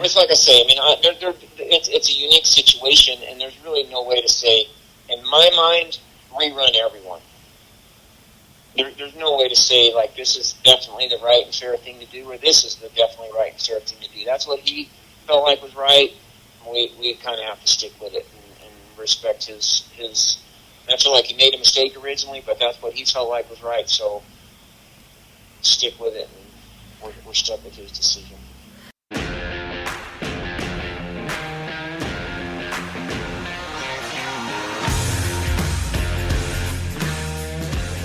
It's like I say, I mean, it's a unique situation, and there's really no way to say, in my mind, rerun everyone. There's no way to say, like, this is definitely the right and fair thing to do, or this is the definitely right and fair thing to do. That's what he felt like was right. We kind of have to stick with it and respect his. I feel like he made a mistake originally, but that's what he felt like was right, so stick with it, and we're stuck with his decision.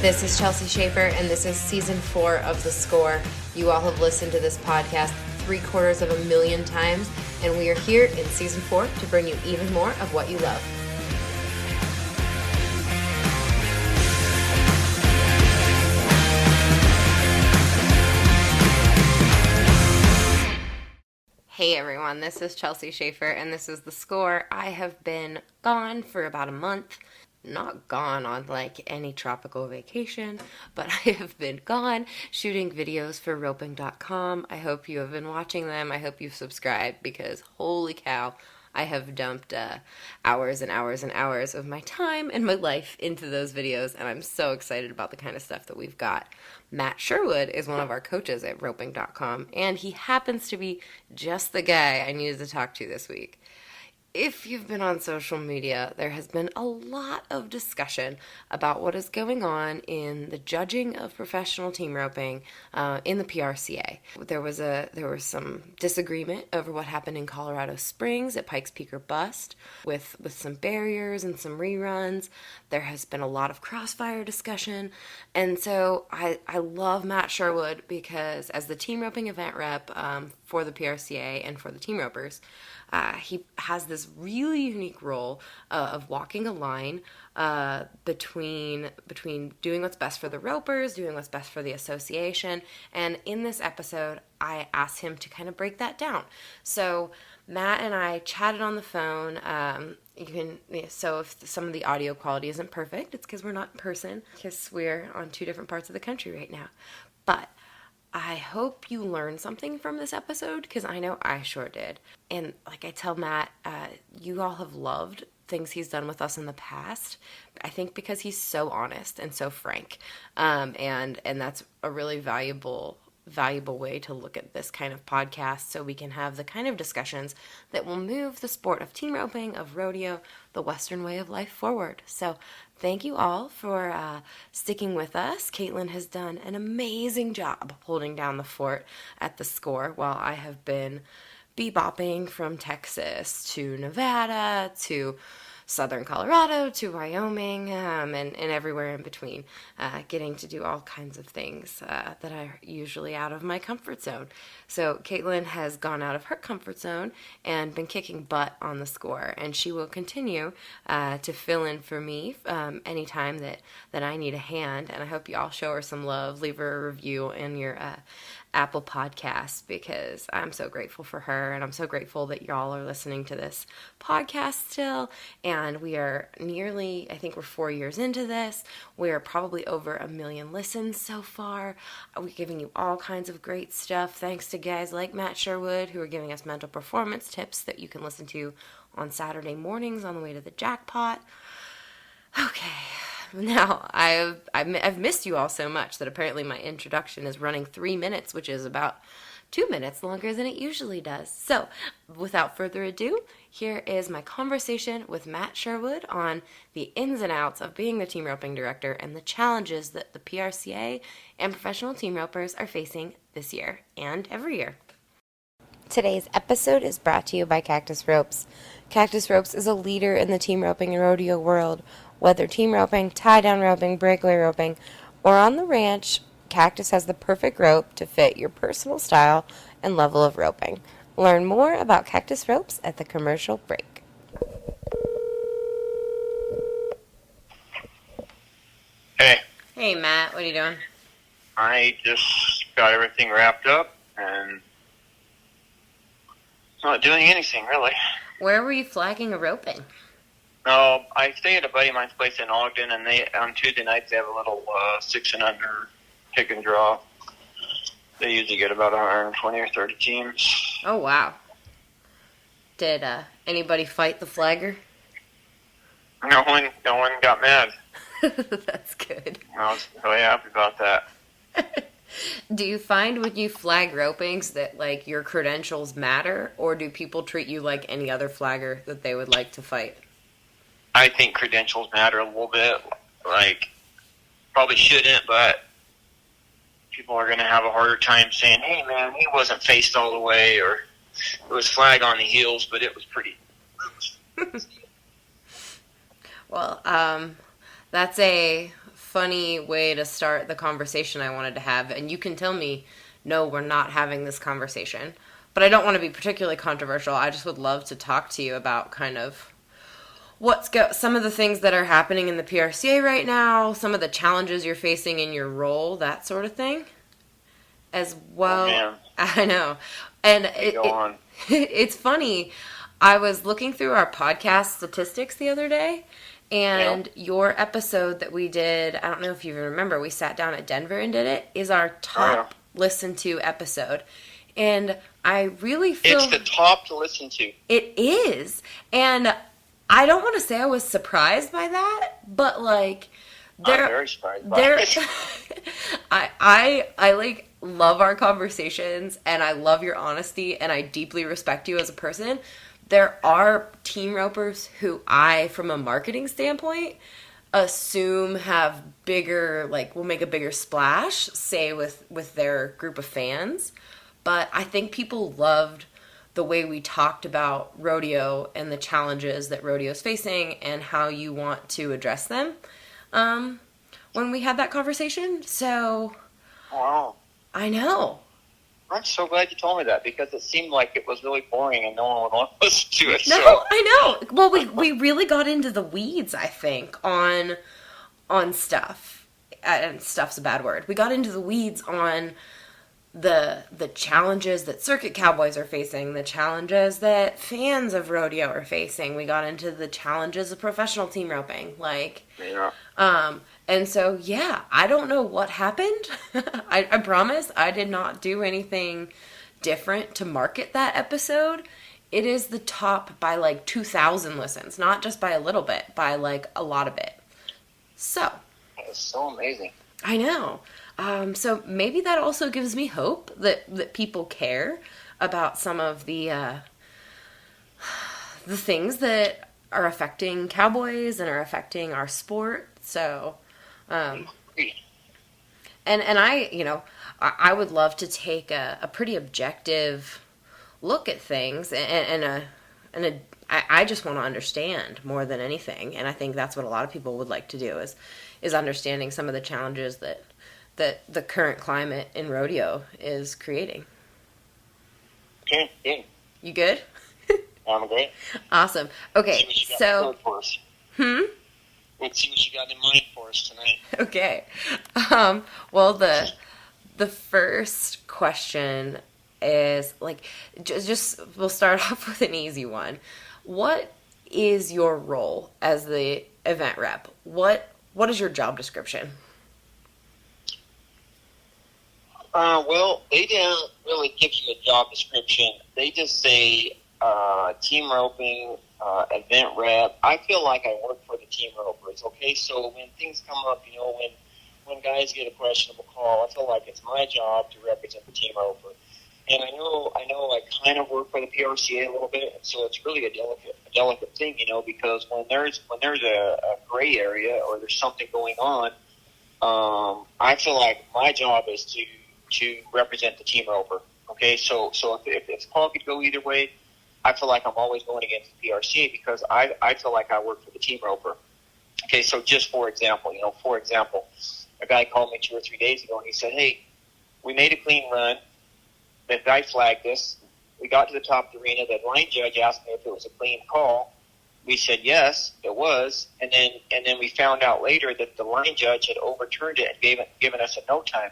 This is Chelsea Shaffer, and this is Season 4 of The Score. You all have listened to this podcast 750,000 times, and we are here in Season 4 to bring you even more of what you love. Hey everyone, this is Chelsea Shaffer, and this is The Score. I have been gone for about a month. Not gone on like any tropical vacation, but I have been gone shooting videos for roping.com. I hope you have been watching them. I hope you've subscribed, because holy cow, I have dumped hours and hours and hours of my time and my life into those videos, and I'm so excited about the kind of stuff that we've got. Matt Sherwood is one of our coaches at roping.com, and he happens to be just the guy I needed to talk to this week. If you've been on social media, there has been a lot of discussion about what is going on in the judging of professional team roping in the PRCA. There was some disagreement over what happened in Colorado Springs at Pikes Peak or Bust with some barriers and some reruns. There has been a lot of crossfire discussion, and so I love Matt Sherwood because as the team roping event rep for the PRCA and for the team ropers, he has this really unique role of walking a line between doing what's best for the ropers, doing what's best for the association, and in this episode, I asked him to kind of break that down. So Matt and I chatted on the phone. So if some of the audio quality isn't perfect, it's because we're not in person, because we're on two different parts of the country right now. But I hope you learned something from this episode, because I know I sure did. And like I tell Matt, you all have loved things he's done with us in the past. I think because he's so honest and so frank. And that's a really valuable way to look at this kind of podcast, so we can have the kind of discussions that will move the sport of team roping, of rodeo, the Western way of life forward. So thank you all for sticking with us. Caitlin has done an amazing job holding down the fort at The Score while I have been bebopping from Texas to Nevada to southern Colorado to Wyoming, and everywhere in between, getting to do all kinds of things that are usually out of my comfort zone. So Caitlin has gone out of her comfort zone and been kicking butt on The Score, and she will continue to fill in for me anytime that I need a hand, and I hope you all show her some love. Leave her a review in your Apple Podcasts, because I'm so grateful for her, and I'm so grateful that y'all are listening to this podcast still. And we are nearly, I think we're 4 years into this. We're probably over 1 million listens so far. We're giving you all kinds of great stuff, thanks to guys like Matt Sherwood, who are giving us mental performance tips that you can listen to on Saturday mornings on the way to the jackpot. Okay. Now, I've missed you all so much that apparently my introduction is running 3 minutes, which is about 2 minutes longer than it usually does. So, without further ado, here is my conversation with Matt Sherwood on the ins and outs of being the team roping director and the challenges that the PRCA and professional team ropers are facing this year and every year. Today's episode is brought to you by Cactus Ropes. Cactus Ropes is a leader in the team roping and rodeo world. Whether team roping, tie-down roping, breakaway roping, or on the ranch, Cactus has the perfect rope to fit your personal style and level of roping. Learn more about Cactus Ropes at the commercial break. Hey. Hey, Matt. What are you doing? I just got everything wrapped up, and not doing anything, really. Where were you flagging a roping? No, I stay at a buddy of mine's place in Ogden, and they on Tuesday nights they have a little 6 and under pick and draw. They usually get about 120 or 30 teams. Oh, wow. Did anybody fight the flagger? No one got mad. That's good. I was really happy about that. Do you find when you flag ropings that, like, your credentials matter, or do people treat you like any other flagger that they would like to fight? I think credentials matter a little bit. Like, probably shouldn't, but people are going to have a harder time saying, hey, man, he wasn't faced all the way, or it was flag on the heels, but it was pretty. Well, that's a funny way to start the conversation I wanted to have, and you can tell me, no, we're not having this conversation. But I don't want to be particularly controversial. I just would love to talk to you about kind of some of the things that are happening in the PRCA right now, some of the challenges you're facing in your role, that sort of thing. As well. Oh, man. I know. And it's funny. I was looking through our podcast statistics the other day, and your episode that we did, I don't know if you remember, we sat down at Denver and did it, is our top listened to episode. And I really feel... It's the top to listen to. It is. And I don't want to say I was surprised by that, but, like... I'm very surprised by it. I like, love our conversations, and I love your honesty, and I deeply respect you as a person. There are team ropers who I, from a marketing standpoint, assume have bigger, like, will make a bigger splash, say, with their group of fans. But I think people loved the way we talked about rodeo and the challenges that rodeo is facing and how you want to address them when we had that conversation. So, wow. I know. I'm so glad you told me that, because it seemed like it was really boring and no one would want to listen to it. No, so. I know. Well, we really got into the weeds, I think, on stuff. And stuff's a bad word. We got into the weeds on the challenges that circuit cowboys are facing, the challenges that fans of rodeo are facing. We got into the challenges of professional team roping. Like, and so, yeah, I don't know what happened. I promise I did not do anything different to market that episode. It is the top by like 2,000 listens, not just by a little bit, by like a lot of it. So. It's so amazing. I know. So maybe that also gives me hope that people care about some of the things that are affecting cowboys and are affecting our sport. So, and I, you know, I would love to take a pretty objective look at things and I just want to understand more than anything. And I think that's what a lot of people would like to do is understanding some of the challenges that the current climate in rodeo is creating. Okay, good. You good? I'm great. Awesome. Okay, so... Let's see what you got in mind for us tonight. Okay. Well, the first question is, like, just we'll start off with an easy one. What is your role as the event rep? What is your job description? Well, they didn't really give you a job description. They just say team roping, event rep. I feel like I work for the team ropers, okay? So when things come up, you know, when guys get a questionable call, I feel like it's my job to represent the team roper. And I know I kind of work for the PRCA a little bit, so it's really a delicate thing, you know, because when there's a gray area or there's something going on, I feel like my job is to represent the team roper. Okay, so if the call could go either way, I feel like I'm always going against the PRCA because I feel like I work for the team roper. Okay, so just for example, a guy called me 2 or 3 days ago and he said, hey, we made a clean run. The guy flagged us. We got to the top of the arena. The line judge asked me if it was a clean call. We said yes, it was. And then we found out later that the line judge had overturned it and given us a no time.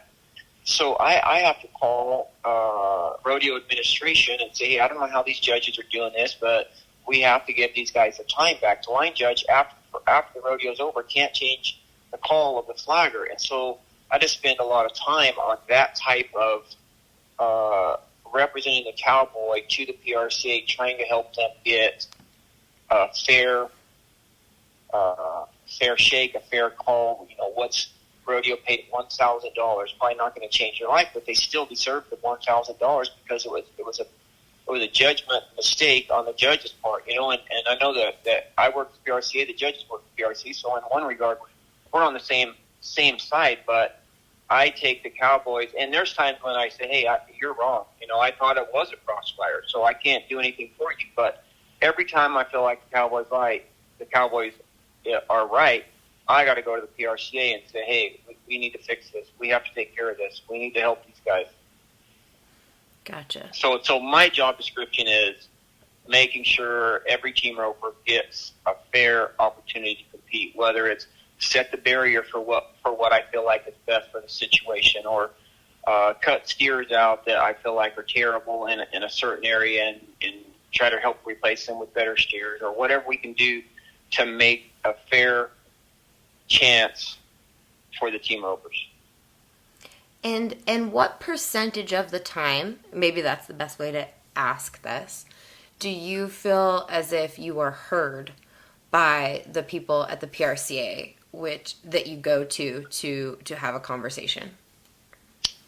So I have to call rodeo administration and say, hey, I don't know how these judges are doing this, but we have to give these guys the time back. The line judge, after the rodeo's over, can't change the call of the flagger. And so I just spend a lot of time on that type of representing the cowboy to the PRCA, trying to help them get a fair shake, a fair call. What's rodeo paid $1,000? Probably not going to change their life, but they still deserve the $1,000 because it was a judgment mistake on the judge's part. And I know that I work for PRCA, the judges work for PRCA, so in one regard, we're on the same side, but I take the Cowboys, and there's times when I say, hey, you're wrong. I thought it was a crossfire, so I can't do anything for you. But every time I feel like the Cowboys are right, I got to go to the PRCA and say, hey, we need to fix this. We have to take care of this. We need to help these guys. Gotcha. So my job description is making sure every team roper gets a fair opportunity to compete, whether it's set the barrier for what I feel like is best for the situation, or cut steers out that I feel like are terrible in a certain area and try to help replace them with better steers, or whatever we can do to make a fair chance for the team ropers. And what percentage of the time, maybe that's the best way to ask this, do you feel as if you are heard by the people at the PRCA that you go to have a conversation?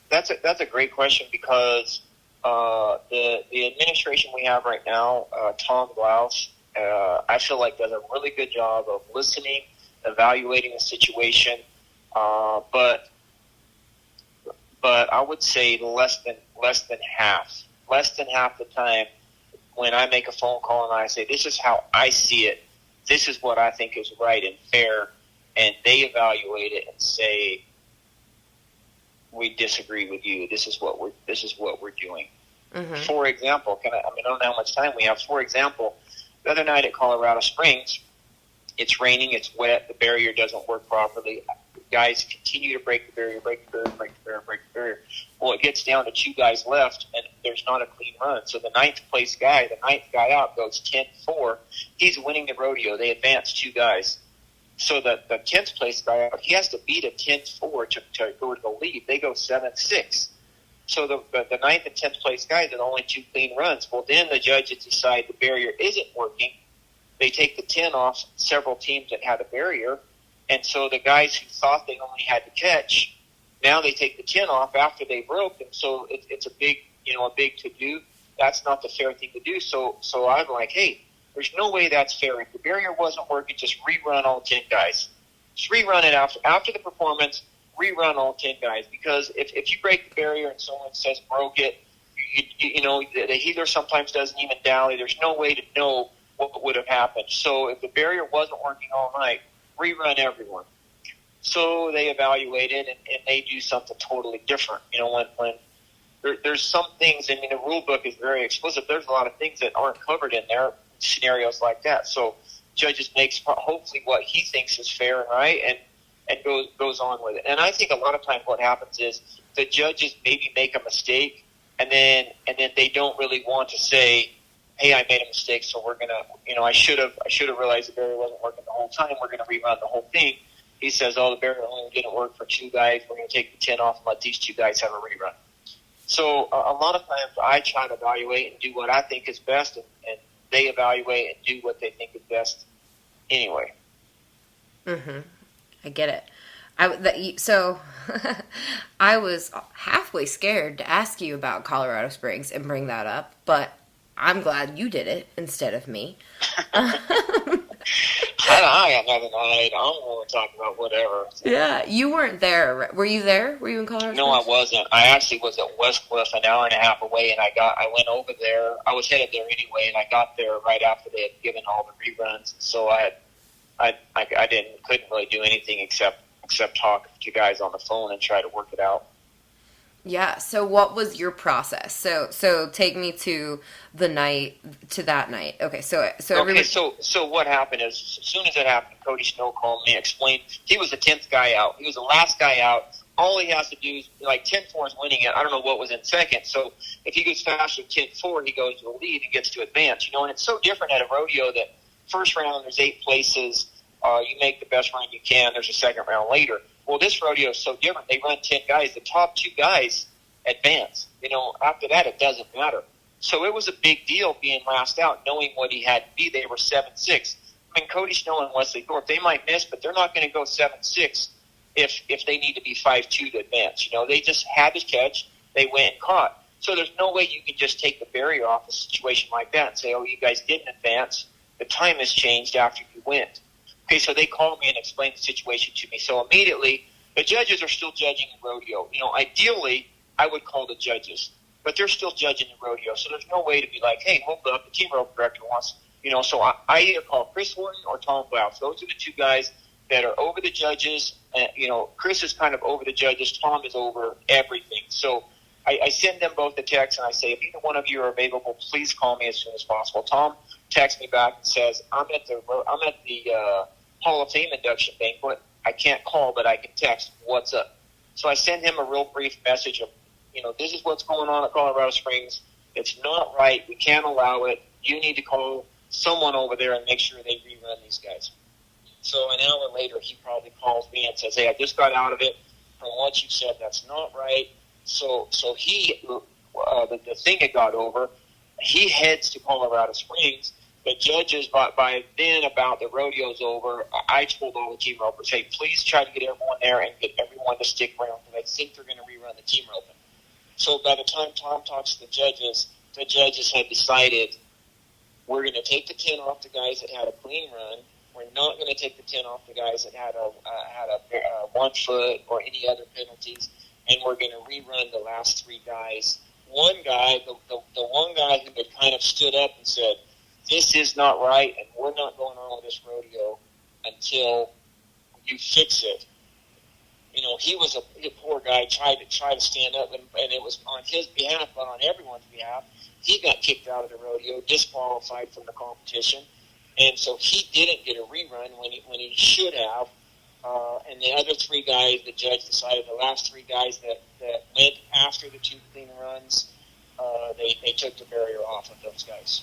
That's a great question, because the administration we have right now, Tom Blouse, I feel like does a really good job of listening, evaluating the situation, but I would say less than half the time when I make a phone call and I say, this is how I see it, this is what I think is right and fair, and they evaluate it and say, we disagree with you, this is what we're doing. Mm-hmm. For example, I don't know how much time we have. For example, the other night at Colorado Springs, it's raining, it's wet, the barrier doesn't work properly. Guys continue to break the barrier. Well, it gets down to 2 guys left, and there's not a clean run. So the ninth guy out goes 10-4. He's winning the rodeo. They advance 2 guys. So the 10th place guy out, he has to beat a 10-4 to go to the lead. They go 7-6. So the ninth and 10th place guys are the only 2 clean runs. Well, then the judges decide the barrier isn't working. They take the 10 off several teams that had a barrier. And so the guys who thought they only had to catch, now they take the 10 off after they broke. And so it's a big to-do. That's not the fair thing to do. So I'm like, hey, there's no way that's fair. If the barrier wasn't working, just rerun all 10 guys. Just rerun it after the performance, rerun all 10 guys. Because if you break the barrier and someone says broke it, the healer sometimes doesn't even dally. There's no way to know what would have happened. So if the barrier wasn't working all night, rerun everyone. So they evaluate it, and they do something totally different. When there's some things, the rule book is very explicit. There's a lot of things that aren't covered in there, scenarios like that. So judges makes hopefully what he thinks is fair and right, and goes on with it. And I think a lot of times what happens is the judges maybe make a mistake, and then they don't really want to say, hey, I made a mistake, so we're gonna, I should have realized the barrier wasn't working the whole time. We're gonna rerun the whole thing. He says, oh, the barrier only didn't work for 2 guys. We're gonna take the 10 off and let these 2 guys have a rerun. So a lot of times I try to evaluate and do what I think is best, and they evaluate and do what they think is best anyway. Mm-hmm. I get it. So I was halfway scared to ask you about Colorado Springs and bring that up, but I'm glad you did it instead of me. I got nothing to hide. I'm going to talk about whatever. Yeah, you weren't there. Were you there? Were you in Colorado? No, I wasn't. I actually was at West Cliff an hour and a half away, and I went over there. I was headed there anyway, and I got there right after they had given all the reruns. So I couldn't really do anything except talk to guys on the phone and try to work it out. Yeah. So what was your process? So take me to that night. Okay. So what happened is, as soon as it happened, Cody Snow called me, explained he was the 10th guy out. He was the last guy out. All he has to do is, 10-4 is winning it. I don't know what was in second. So if he goes faster than 10-4, he goes to the lead and gets to advance. And it's so different at a rodeo that first round there's 8 places. You make the best run you can. There's a second round later. Well, this rodeo is so different. They run 10 guys. The top 2 guys advance. After that, it doesn't matter. So it was a big deal being last out, knowing what he had to be. They were 7-6. I mean, Cody Snow and Wesley Thorpe, they might miss, but they're not going to go 7-6 if they need to be 5-2 to advance. They just had to catch. They went and caught. So there's no way you can just take the barrier off a situation like that and say, oh, you guys didn't advance. The time has changed after you went. Okay, so they called me and explained the situation to me. So immediately, the judges are still judging the rodeo. Ideally, I would call the judges, but they're still judging the rodeo. So there's no way to be like, hey, hold up, the team rope director wants, so I either call Chris Horton or Tom Blouse. Those are the two guys that are over the judges. Chris is kind of over the judges. Tom is over everything. So I send them both a text, and I say, if either one of you are available, please call me as soon as possible. Tom texts me back and says, I'm at the Hall of Fame induction banquet. I can't call, but I can text. What's up? So I send him a real brief message of, this is what's going on at Colorado Springs. It's not right. We can't allow it. You need to call someone over there and make sure they rerun these guys. So an hour later, he probably calls me and says, hey, I just got out of it. From what you said, that's not right. So he, the thing had got over. He heads to Colorado Springs. The judges, by then about the rodeo's over, I told all the team ropers, hey, please try to get everyone there and get everyone to stick around because I think they're going to rerun the team roping. So by the time Tom talks to the judges had decided we're going to take the 10 off the guys that had a clean run. We're not going to take the 10 off the guys that had a 1 foot or any other penalties, and we're going to rerun the last 3 guys. One guy, the one guy who had kind of stood up and said, this is not right, and we're not going on with this rodeo until you fix it. He was a poor guy, tried to stand up, and it was on his behalf, but on everyone's behalf. He got kicked out of the rodeo, disqualified from the competition, and so he didn't get a rerun when he should have. And the other 3 guys, the judge decided the last 3 guys that went after the 2 clean runs, they took the barrier off of those guys.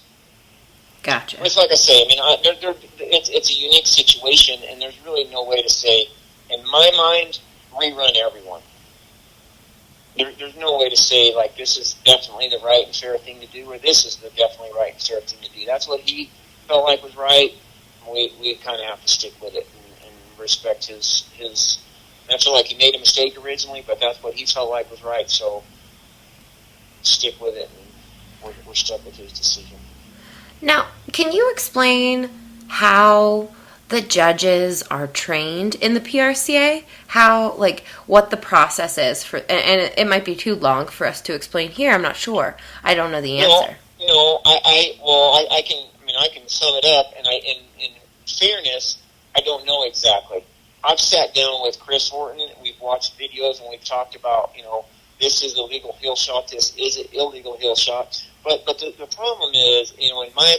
Gotcha. It's like I say, it's a unique situation, and there's really no way to say, in my mind, rerun everyone. There's no way to say, like, this is definitely the right and fair thing to do, or this is the definitely right and fair thing to do. That's what he felt like was right. We kind of have to stick with it and respect his. I feel like he made a mistake originally, but that's what he felt like was right, so stick with it, and we're stuck with his decision. Now, can you explain how the judges are trained in the PRCA? How, what the process is for, and it might be too long for us to explain here. I'm not sure. I don't know the answer. No, I can sum it up, and in fairness, I don't know exactly. I've sat down with Chris Horton, we've watched videos, and we've talked about, this is a legal heel shot, this is an illegal heel shot. But the problem is, in my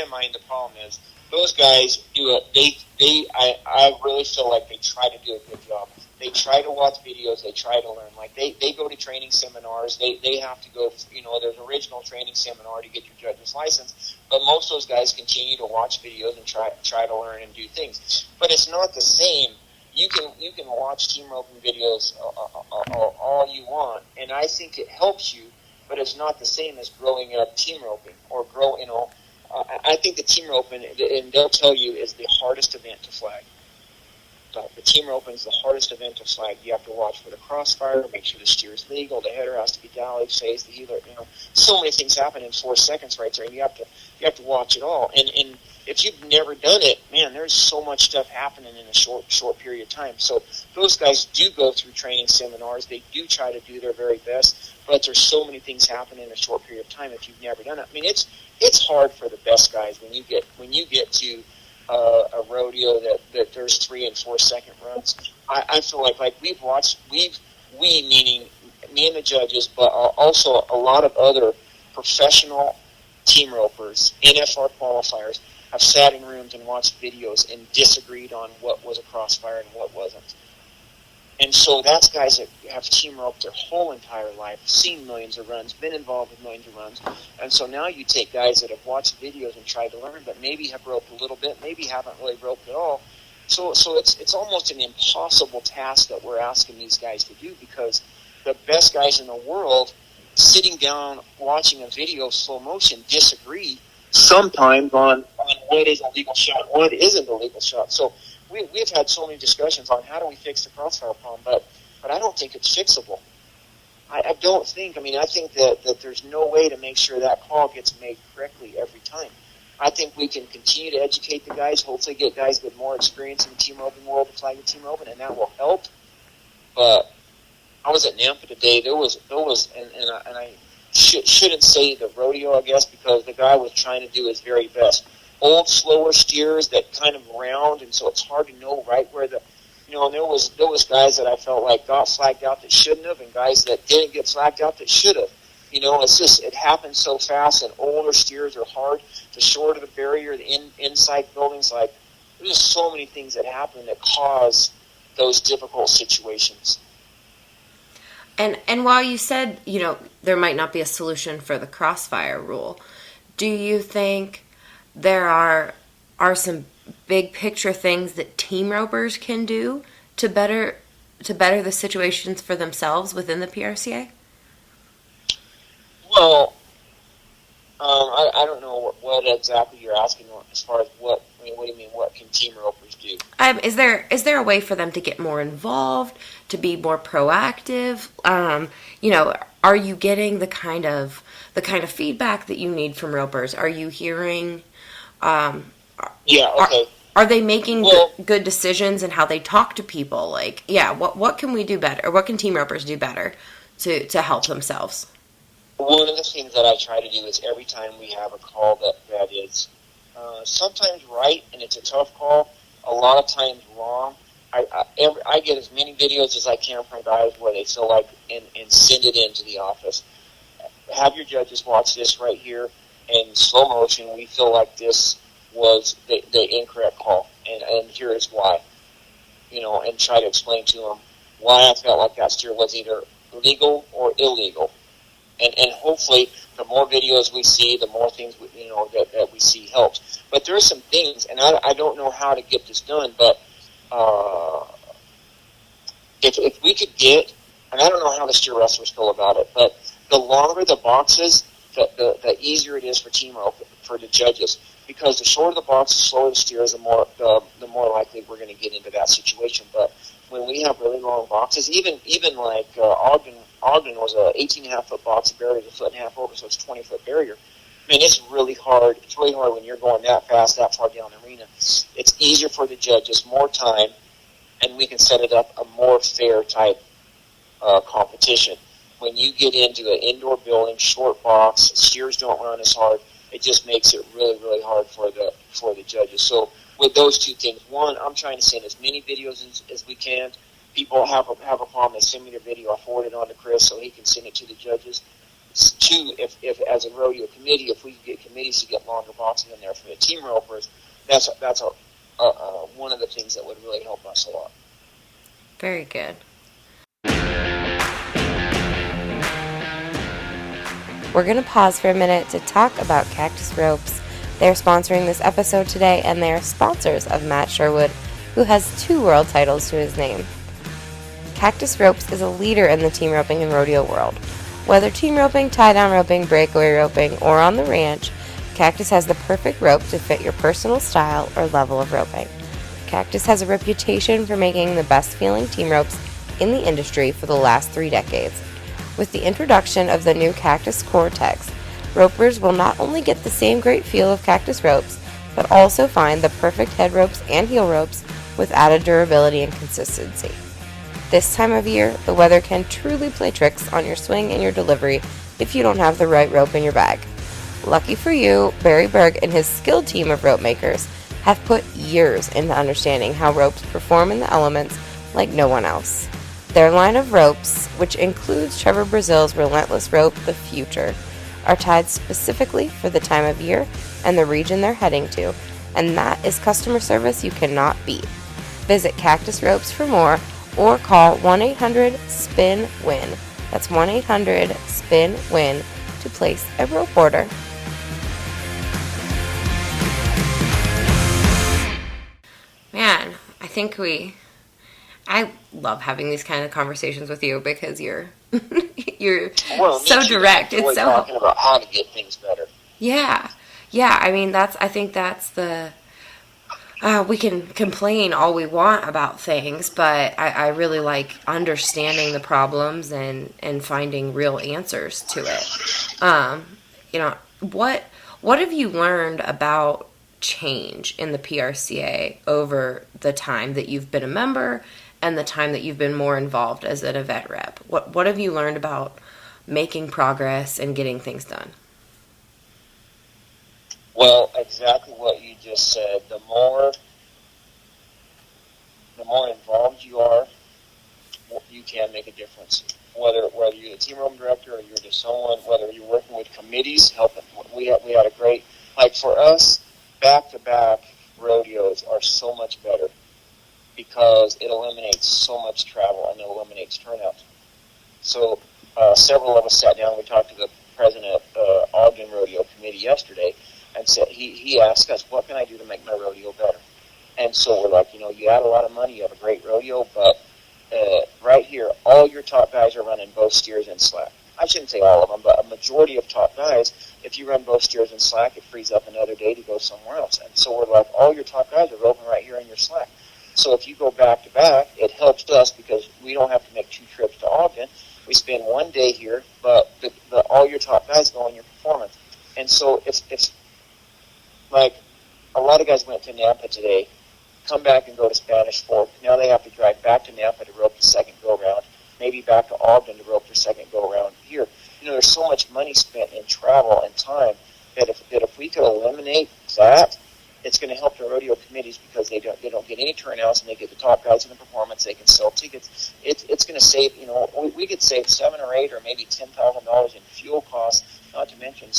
mind, the problem is those guys do I really feel like they try to do a good job. They try to watch videos. They try to learn. Like they go to training seminars. They have to go. There's an original training seminar to get your judge's license. But most of those guys continue to watch videos and try to learn and do things. But it's not the same. You can watch team roping videos all you want, and I think it helps you. But it's not the same as growing up team roping or I think the team roping, and they'll tell you, is the hardest event to flag. The team roping is the hardest event to flag. You have to watch for the crossfire, make sure the steer is legal, the header has to be dallied, phase, the healer. So many things happen in 4 seconds right there, and you have to watch it all. And if you've never done it, man, there's so much stuff happening in a short period of time. So those guys do go through training seminars. They do try to do their very best, but there's so many things happening in a short period of time if you've never done it. I mean, it's hard for the best guys when you get to a rodeo that there's 3 and 4 second runs. I feel like we've watched, we meaning me and the judges, but also a lot of other professional team ropers, NFR qualifiers, have sat in rooms and watched videos and disagreed on what was a crossfire and what wasn't. And so that's guys that have team roped their whole entire life, seen millions of runs, been involved with millions of runs. And so now you take guys that have watched videos and tried to learn, but maybe have roped a little bit, maybe haven't really roped at all. So it's almost an impossible task that we're asking these guys to do, because the best guys in the world sitting down watching a video of slow motion disagree sometimes on what is a legal shot, what isn't a legal shot. So we've had so many discussions on how do we fix the crossfire problem, but I don't think it's fixable. I don't think. I mean, I think that there's no way to make sure that call gets made correctly every time. I think we can continue to educate the guys, hopefully get guys with more experience in the team roping world to flag the team roping, and that will help. But I was at Nampa today. There was, and I shouldn't say the rodeo, I guess, because the guy was trying to do his very best. Old, slower steers that kind of round, and so it's hard to know right where the, and there was guys that I felt like got flagged out that shouldn't have, and guys that didn't get flagged out that should have. It's just, it happens so fast, and older steers are hard. The shorter the barrier, the inside buildings, like, there's just so many things that happen that cause those difficult situations. And while you said, there might not be a solution for the crossfire rule, do you think there are some big picture things that team ropers can do to better the situations for themselves within the PRCA? Well, I don't know what exactly you're asking as far as what do you mean, what can team ropers do? Is there a way for them to get more involved, to be more proactive? Are you getting the kind of feedback that you need from ropers? Are you hearing? Yeah. Okay. Are they making good decisions in how they talk to people? Like, what can we do better? Or what can team ropers do better to help themselves? One of the things that I try to do is every time we have a call that is sometimes right, and it's a tough call, a lot of times wrong, I get as many videos as I can from guys where they feel like, and send it into the office. Have your judges watch this right here in slow motion. We feel like this was the incorrect call, and here is why. And try to explain to them why I felt like that steer was either legal or illegal. And hopefully, the more videos we see, the more things that we see helps. But there are some things, and I don't know how to get this done, but if we could get, and I don't know how the steer wrestlers feel about it, but the longer the boxes, the easier it is for for the judges, because the shorter the box, the slower the steers, the more likely we're going to get into that situation. But when we have really long boxes, even like Ogden was a 18.5-foot box barrier, a 1.5 foot over, so it's a 20-foot barrier. I mean, it's really hard. It's really hard when you're going that fast, that far down the arena. It's easier for the judges, more time, and we can set it up a more fair type competition. When you get into an indoor building, short box, steers don't run as hard. It just makes it really, really hard for the judges. So with those two things, one, I'm trying to send as many videos as we can. People have a problem, they send me their video, I forward it on to Chris so he can send it to the judges. Two, if as a rodeo committee, if we can get committees to get longer boxes in there for the team ropers, that's one of the things that would really help us a lot. Very good. We're going to pause for a minute to talk about Cactus Ropes. They're sponsoring this episode today, and they're sponsors of Matt Sherwood, who has 2 world titles to his name. Cactus Ropes is a leader in the team roping and rodeo world. Whether team roping, tie-down roping, breakaway roping, or on the ranch, Cactus has the perfect rope to fit your personal style or level of roping. Cactus has a reputation for making the best-feeling team ropes in the industry for the last 3 decades. With the introduction of the new Cactus Cortex, ropers will not only get the same great feel of Cactus ropes, but also find the perfect head ropes and heel ropes with added durability and consistency. This time of year, the weather can truly play tricks on your swing and your delivery if you don't have the right rope in your bag. Lucky for you, Barry Berg and his skilled team of rope makers have put years into understanding how ropes perform in the elements like no one else. Their line of ropes, which includes Trevor Brazil's relentless rope, The Future, are tied specifically for the time of year and the region they're heading to, and that is customer service you cannot beat. Visit Cactus Ropes for more or call 1-800-SPIN-WIN. That's 1-800-SPIN-WIN to place a rope order. Man, I think we I love having these kind of conversations with you because you're you're Well, me so too. I direct. It's enjoy so talking about how to get things better. yeah, yeah. I mean, I think that's the. We can complain all we want about things, but I really like understanding the problems and finding real answers to it. You know, what have you learned about change in the PRCA over the time that you've been a member and the time that you've been more involved as an event rep? What have you learned about making progress and getting things done? Well, exactly what you just said. The more involved you are, you can make a difference. Whether you're the team room director or you're just someone, whether you're working with committees, helping. We had a great, like for us, back-to-back rodeos are so much better because it eliminates so much travel and it eliminates turnout. So several of us sat down. We talked to the president of Ogden Rodeo Committee yesterday, and said he asked us, "What can I do to make my rodeo better?" And so we're like, you add a lot of money, you have a great rodeo, but right here, all your top guys are running both steers and slack. I shouldn't say all of them, but a majority of top guys, if you run both steers and slack, it frees up another day to go somewhere else. And so we're like, all your top guys are roping right here in your slack. So if you go back to back, it helps us because we don't have to make 2 trips to Ogden. We spend 1 day here, but all your top guys go in your performance. And so it's like a lot of guys went to Nampa today, come back and go to Spanish Fork. Now they have to drive back to Nampa to rope the second go-round, maybe back to Ogden to rope their second go-round here. There's so much money spent in travel and time that if we could eliminate that, it's going to help the rodeo committees because they don't get any turnouts and they get the top guys in the performance. They can sell tickets. It's going to save, we could save $7 or $8 or maybe $10,000 in fuel costs, not to mention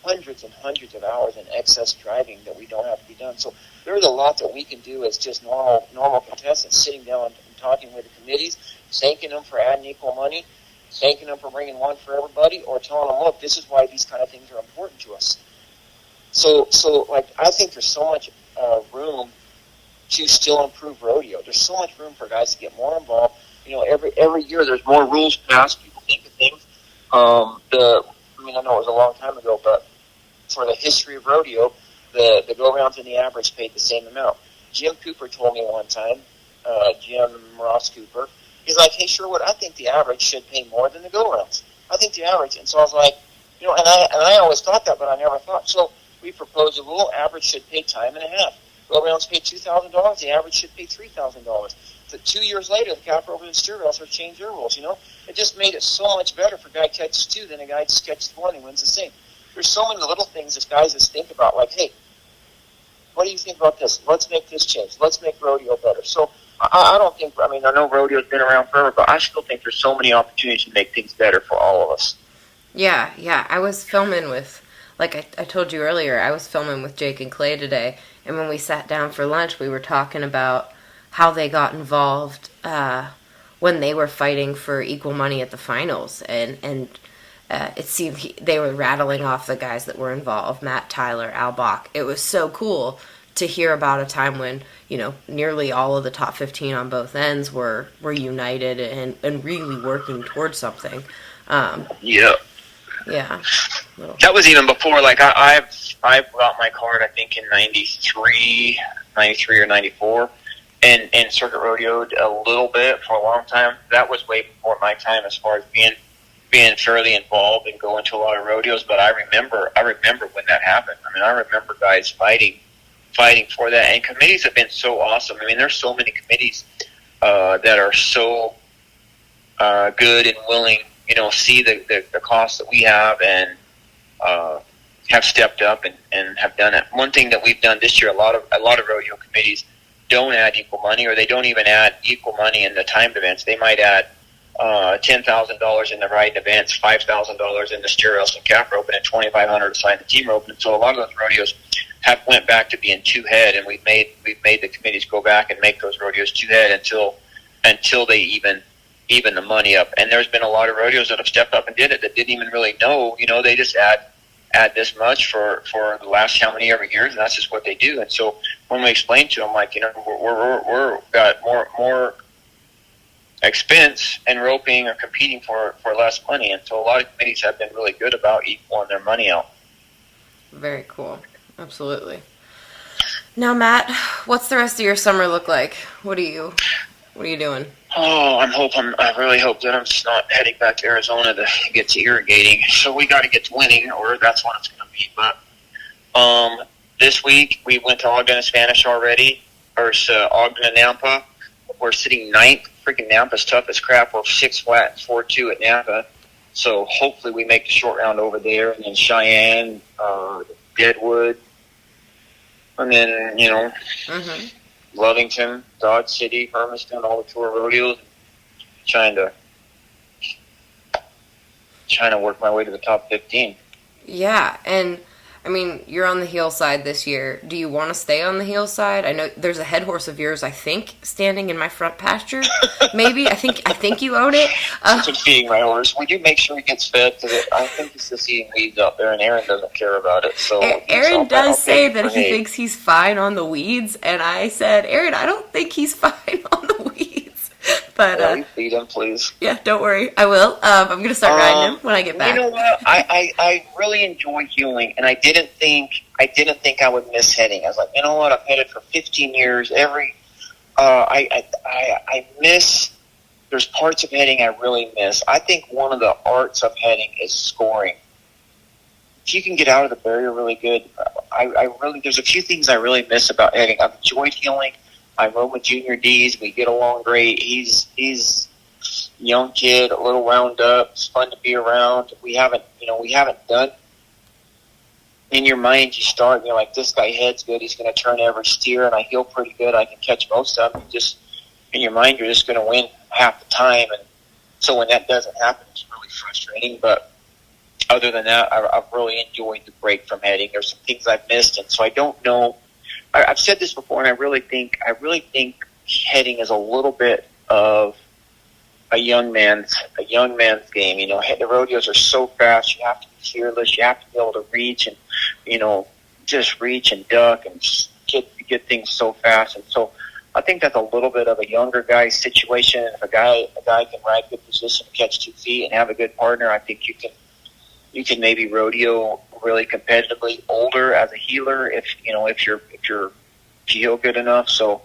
hundreds and hundreds of hours in excess driving that we don't have to be done. So there's a lot that we can do as just normal contestants, sitting down and talking with the committees, thanking them for adding equal money, thanking them for bringing one for everybody, or telling them, look, this is why these kind of things are important to us. So like, I think there's so much room to still improve rodeo. There's so much room for guys to get more involved. Every year there's more rules passed. People think of things. I know it was a long time ago, but for the history of rodeo, the go-rounds and the average paid the same amount. Jim Cooper told me one time, Jim Ross Cooper, he's like, hey, Sherwood, I think the average should pay more than the go-rounds. I think the average. And so I was like, and I always thought that, but I never thought. So we proposed a rule, average should pay time and a half. Go-rounds pay $2,000, the average should pay $3,000. So 2 years later, the cap ropers and steer wrestlers changed their rules, It just made it so much better for a guy catches 2 than a guy just catches 1 and wins the same. There's so many little things that guys just think about, like, hey, what do you think about this? Let's make this change. Let's make rodeo better. So I don't think, I know rodeo's been around forever, but I still think there's so many opportunities to make things better for all of us. Yeah. I was filming with, like I told you earlier, I was filming with Jake and Clay today, and when we sat down for lunch, we were talking about how they got involved when they were fighting for equal money at the finals, and it seemed they were rattling off the guys that were involved: Matt, Tyler, Al Bach. It was so cool to hear about a time when nearly all of the top 15 on both ends were united and really working towards something. Yeah. That was even before. Like I got my card, I think, in 93 or 94. And circuit rodeoed a little bit for a long time. That was way before my time as far as being fairly involved and going to a lot of rodeos. But I remember when that happened. I remember guys fighting for that. And committees have been so awesome. There's so many committees that are so good and willing, see the cost that we have and have stepped up and have done it. One thing that we've done this year, a lot of rodeo committees don't add equal money, or they don't even add equal money in the timed events. They might add $10,000 in the riding events, $5,000 in the steer wrestling cap rope, and $2,500 to sign the team rope. And so a lot of those rodeos have went back to being 2-head, and we've made the committees go back and make those rodeos 2-head until they even the money up. And there's been a lot of rodeos that have stepped up and did it that didn't even really know. They just add this much for the last how many ever years, and that's just what they do. And so when we explain to them, like, we're got more expense, and roping are competing for less money. And so a lot of committees have been really good about equaling their money out. Very cool. Absolutely. Now, Matt, what's the rest of your summer look like? What are you doing? Oh, I really hope that I'm just not heading back to Arizona to get to irrigating. So we got to get to winning, or that's what it's going to be. But this week we went to Ogden and Spanish already, versus Ogden and Nampa. We're sitting ninth. Freaking Nampa's tough as crap. We're 6 flat and 4-2 at Nampa. So hopefully we make the short round over there, and then Cheyenne, Deadwood, and then Lovington, Dodge City, Hermiston, all the tour rodeos. Trying to work my way to the top 15. Yeah, and I mean, you're on the heel side this year. Do you want to stay on the heel side? I know there's a head horse of yours, I think, standing in my front pasture. Maybe. I think you own it. Just feeding my horse. We do make sure he gets fed, because I think he's just eating weeds out there, and Aaron doesn't care about it. So Aaron does say that he thinks he's fine on the weeds, and I said, Aaron, I don't think he's fine on the weeds. But feed him, please. Yeah, don't worry. I will. I'm going to start riding him when I get back. You know what? I really enjoy heeling, and I didn't think I would miss heading. I was like, you know what? I've headed for 15 years. I miss. There's parts of heading I really miss. I think one of the arts of heading is scoring. If you can get out of the barrier really good, there's a few things I really miss about heading. I've enjoyed heeling. I rode with Junior D's. We get along great. He's a young kid, a little wound up. It's fun to be around. We haven't done. In your mind, you start, and you're like, this guy heads good. He's going to turn every steer, and I heel pretty good. I can catch most of them. Just in your mind, you're just going to win half the time. And so when that doesn't happen, it's really frustrating. But other than that, I've really enjoyed the break from heading. There's some things I've missed, and so I don't know. I've said this before, and I really think heading is a little bit of a young man's game. You know, the rodeos are so fast. You have to be fearless. You have to be able to reach and, just reach and duck and get things so fast. And so I think that's a little bit of a younger guy's situation. If a guy can ride good position, catch 2 feet, and have a good partner, I think you can maybe rodeo really competitively older as a healer if you heel good enough. So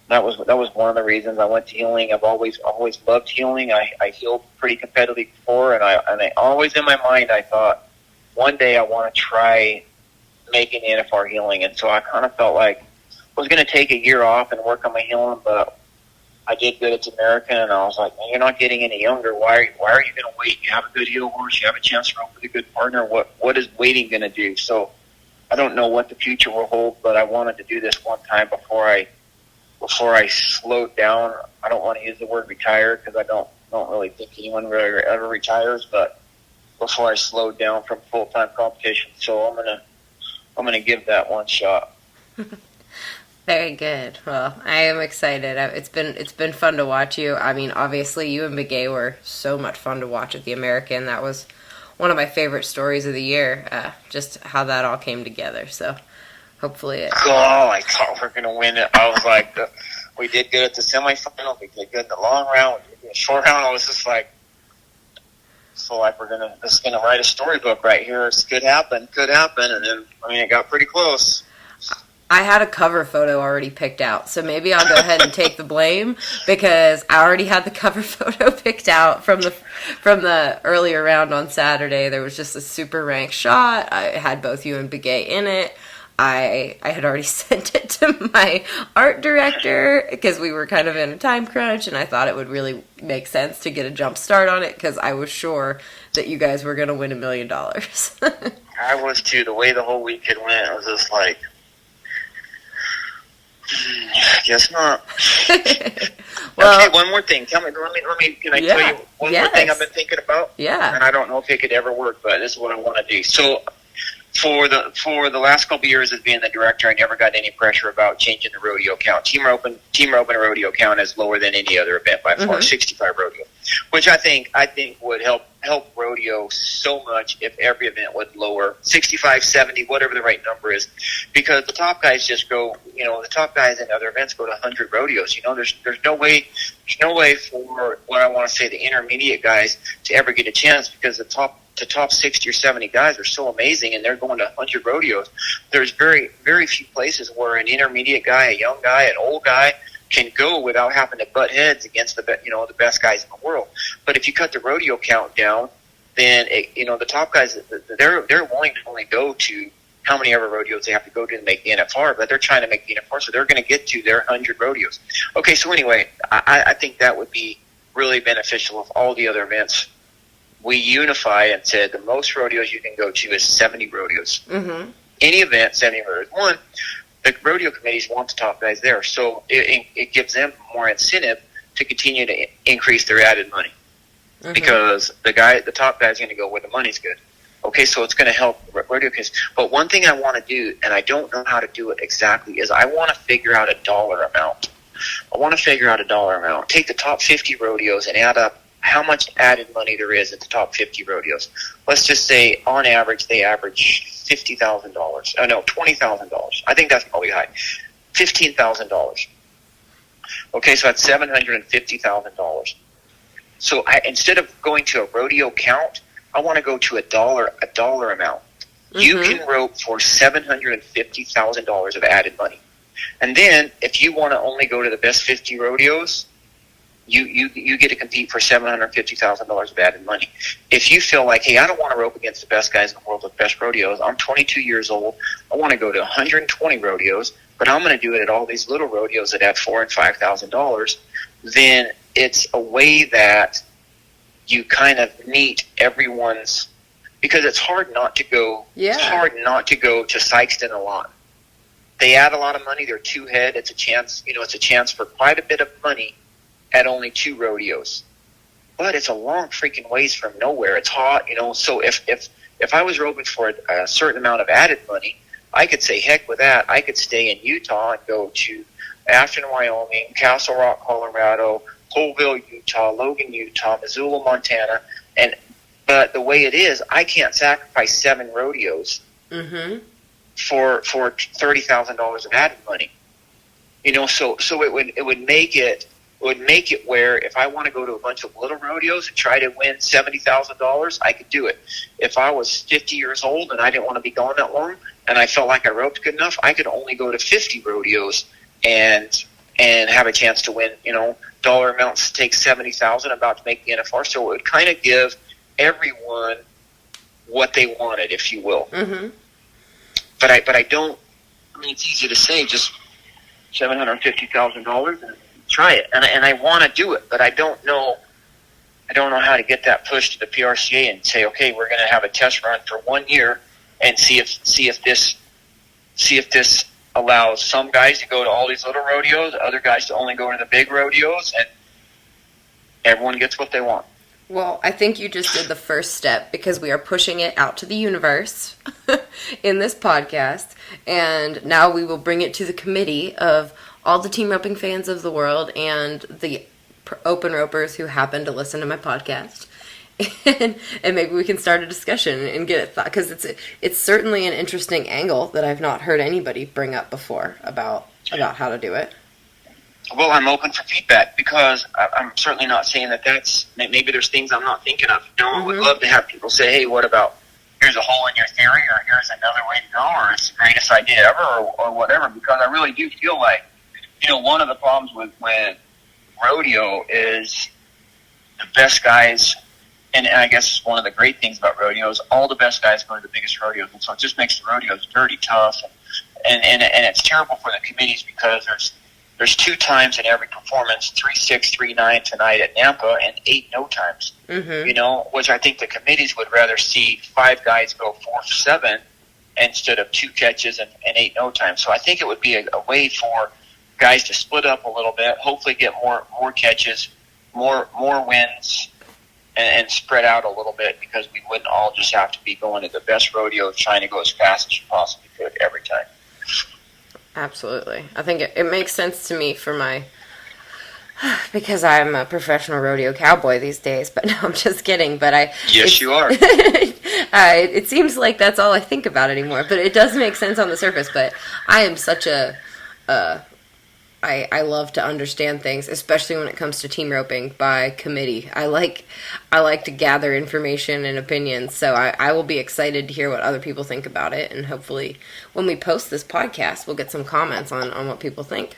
that was one of the reasons I went to healing. I've always loved healing. I healed pretty competitively before, and I always in my mind I thought one day I want to try making NFR healing. And so I kind of felt like I was going to take a year off and work on my healing, but I did good at American, and I was like, man, you're not getting any younger. Why are you going to wait? You have a good heel horse. You have a chance to run with a good partner. What is waiting going to do? So I don't know what the future will hold, but I wanted to do this one time before I slowed down. I don't want to use the word retire, because I don't really think anyone really ever retires, but before I slowed down from full-time competition. So I'm gonna give that one shot. Very good. Well, I am excited. It's been fun to watch you. I mean, obviously, you and Begay were so much fun to watch at the American. That was one of my favorite stories of the year, just how that all came together. So hopefully I thought we were going to win it. I was like, we did good at the semifinal. We did good in the long round. We did good in the short round. I was just like, we're going to write a storybook right here. It could happen. And then, it got pretty close. I had a cover photo already picked out, so maybe I'll go ahead and take the blame, because I already had the cover photo picked out from the earlier round on Saturday. There was just a super rank shot. I had both you and Begay in it. I had already sent it to my art director because we were kind of in a time crunch, and I thought it would really make sense to get a jump start on it because I was sure that you guys were going to win $1 million. I was too. The way the whole weekend went, I was just like, guess not. Well, okay, one more thing. Tell me, can I tell you one more thing I've been thinking about? Yeah. And I don't know if it could ever work, but this is what I want to do. So For the last couple of years as being the director, I never got any pressure about changing the rodeo count. Team Open rodeo count is lower than any other event by far, 65 rodeo, which I think would help rodeo so much if every event would lower 65, 70, whatever the right number is, because the top guys just go, the top guys in other events go to 100 rodeos. There's no way for what I want to say the intermediate guys to ever get a chance, because the top 60 or 70 guys are so amazing, and they're going to 100 rodeos. There's very, very few places where an intermediate guy, a young guy, an old guy can go without having to butt heads against the best guys in the world. But if you cut the rodeo count down, then the top guys, they're willing to only go to how many ever rodeos they have to go to make the NFR, but they're trying to make the NFR, so they're going to get to their 100 rodeos. Okay, so anyway, I think that would be really beneficial if all the other events we unify and said the most rodeos you can go to is 70 rodeos. Mm-hmm. Any event, 70 rodeos. One, the rodeo committees want the top guys there, so it gives them more incentive to continue to increase their added money, because the top guy is going to go where the money's good. Okay, so it's going to help rodeo kids. But one thing I want to do, and I don't know how to do it exactly, is I want to figure out a dollar amount. Take the top 50 rodeos and add up how much added money there is at the top 50 rodeos. Let's just say, on average, they average $50,000. Oh, no, $20,000. I think that's probably high. $15,000. Okay, so that's $750,000. So instead of going to a rodeo count, I want to go to a dollar amount. Mm-hmm. You can rope for $750,000 of added money. And then, if you want to only go to the best 50 rodeos, you get to compete for $750,000 of added money. If you feel like, hey, I don't want to rope against the best guys in the world with best rodeos. I'm 22 years old. I want to go to 120 rodeos, but I'm going to do it at all these little rodeos that add $4,000 and $5,000. Then it's a way that you kind of meet everyone's, because it's hard not to go. Yeah. It's hard not to go to Sykeston a lot. They add a lot of money. They're two head. It's a chance. It's a chance for quite a bit of money at only two rodeos, but it's a long freaking ways from nowhere. It's hot, So if I was roping for a certain amount of added money, I could say heck with that. I could stay in Utah and go to Afton, Wyoming, Castle Rock, Colorado, Colville, Utah, Logan, Utah, Missoula, Montana, but the way it is, I can't sacrifice 7 rodeos for $30,000 of added money. So it would make it where if I want to go to a bunch of little rodeos and try to win $70,000, I could do it. If I was 50 years old and I didn't want to be gone that long and I felt like I roped good enough, I could only go to 50 rodeos and have a chance to win. Dollar amounts take $70,000, about to make the NFR. So it would kind of give everyone what they wanted, if you will. Mm-hmm. But I don't. I mean, it's easy to say just $750,000 and try it, and I want to do it, but I don't know how to get that push to the PRCA and say, okay, we're going to have a test run for 1 year and see if this allows some guys to go to all these little rodeos, other guys to only go to the big rodeos, and everyone gets what they want. Well, I think you just did the first step, because we are pushing it out to the universe in this podcast, and now we will bring it to the committee of all the team roping fans of the world and the open ropers who happen to listen to my podcast. And maybe we can start a discussion and get it thought, because it's certainly an interesting angle that I've not heard anybody bring up before about how to do it. Well, I'm open for feedback, because I'm certainly not saying that's maybe there's things I'm not thinking of. I would love to have people say, hey, what about, here's a hole in your theory, or here's another way to go, or it's the greatest idea ever, or whatever, because I really do feel like, one of the problems with rodeo is the best guys, and I guess one of the great things about rodeos, all the best guys go to the biggest rodeos, and so it just makes the rodeos dirty tough, and it's terrible for the committees, because there's 2 times in every performance, 3.6, 3.9 tonight at Nampa, and 8 no times. Mm-hmm. Which I think the committees would rather see 5 guys go 4-7 instead of 2 catches and 8 no times. So I think it would be a way for guys to split up a little bit, hopefully get more catches, more wins, and spread out a little bit, because we wouldn't all just have to be going to the best rodeo trying to go as fast as you possibly could every time. Absolutely. I think it makes sense to me because I'm a professional rodeo cowboy these days, but no, I'm just kidding. But Yes, you are. It seems like that's all I think about anymore, but it does make sense on the surface. But I am such I love to understand things, especially when it comes to team roping by committee. I like to gather information and opinions, so I will be excited to hear what other people think about it, and hopefully when we post this podcast, we'll get some comments on what people think.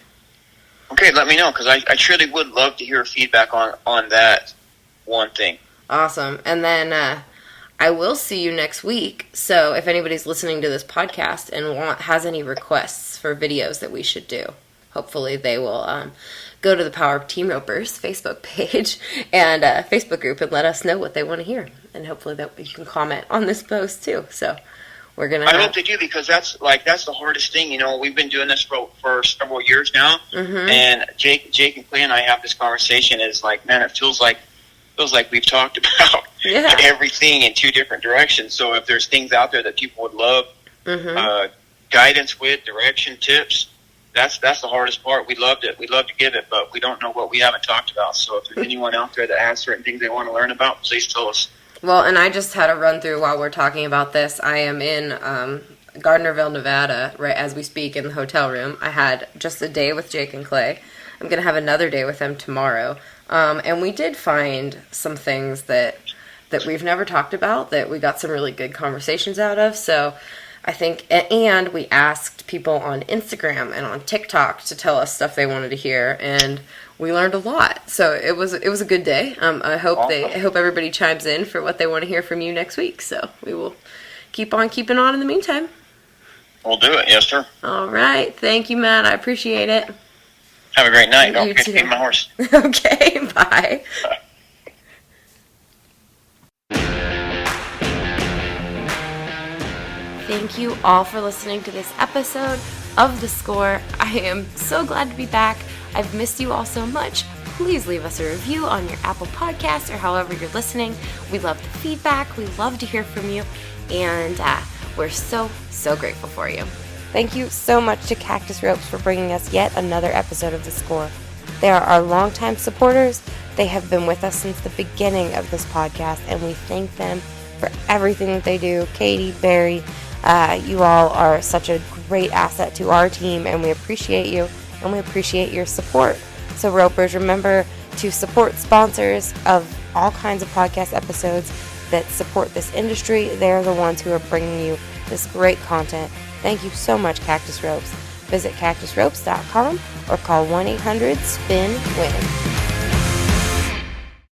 Okay, let me know, because I truly would love to hear feedback on that one thing. Awesome. And then I will see you next week, so if anybody's listening to this podcast and has any requests for videos that we should do, hopefully they will go to the Power of Team Ropers Facebook page and Facebook group and let us know what they want to hear. And hopefully that you can comment on this post too. So we're gonna. I hope they do, because that's the hardest thing. You know, we've been doing this for several years now, and Jake and Clay and I have this conversation. It's like, man, it feels like we've talked about everything in two different directions. So if there's things out there that people would love guidance with, direction, tips, that's the hardest part. We'd love to give it, but we don't know what we haven't talked about. So if there's anyone out there that has certain things they want to learn about, please tell us. Well, and I just had a run through while we're talking about this. I am in Gardnerville, Nevada, right as we speak, in the hotel room. I had just a day with Jake and Clay. I'm going to have another day with them tomorrow. And we did find some things that we've never talked about that we got some really good conversations out of. So I think, and we asked people on Instagram and on TikTok to tell us stuff they wanted to hear, and we learned a lot. So it was a good day. I hope everybody chimes in for what they want to hear from you next week. So we will keep on keeping on in the meantime. We'll do it. Yes, sir. All right. Thank you, Matt. I appreciate it. Have a great night. Don't forget to feed my horse. Okay. Bye. Thank you all for listening to this episode of The Score. I am so glad to be back. I've missed you all so much. Please leave us a review on your Apple Podcast or however you're listening. We love the feedback. We love to hear from you. And we're so grateful for you. Thank you so much to Cactus Ropes for bringing us yet another episode of The Score. They are our longtime supporters. They have been with us since the beginning of this podcast, and we thank them for everything that they do. Katie, Barry, you all are such a great asset to our team, and we appreciate you, and we appreciate your support. So Ropers, remember to support sponsors of all kinds of podcast episodes that support this industry. They're the ones who are bringing you this great content. Thank you so much, Cactus Ropes. Visit cactusropes.com or call 1-800-SPIN-WIN.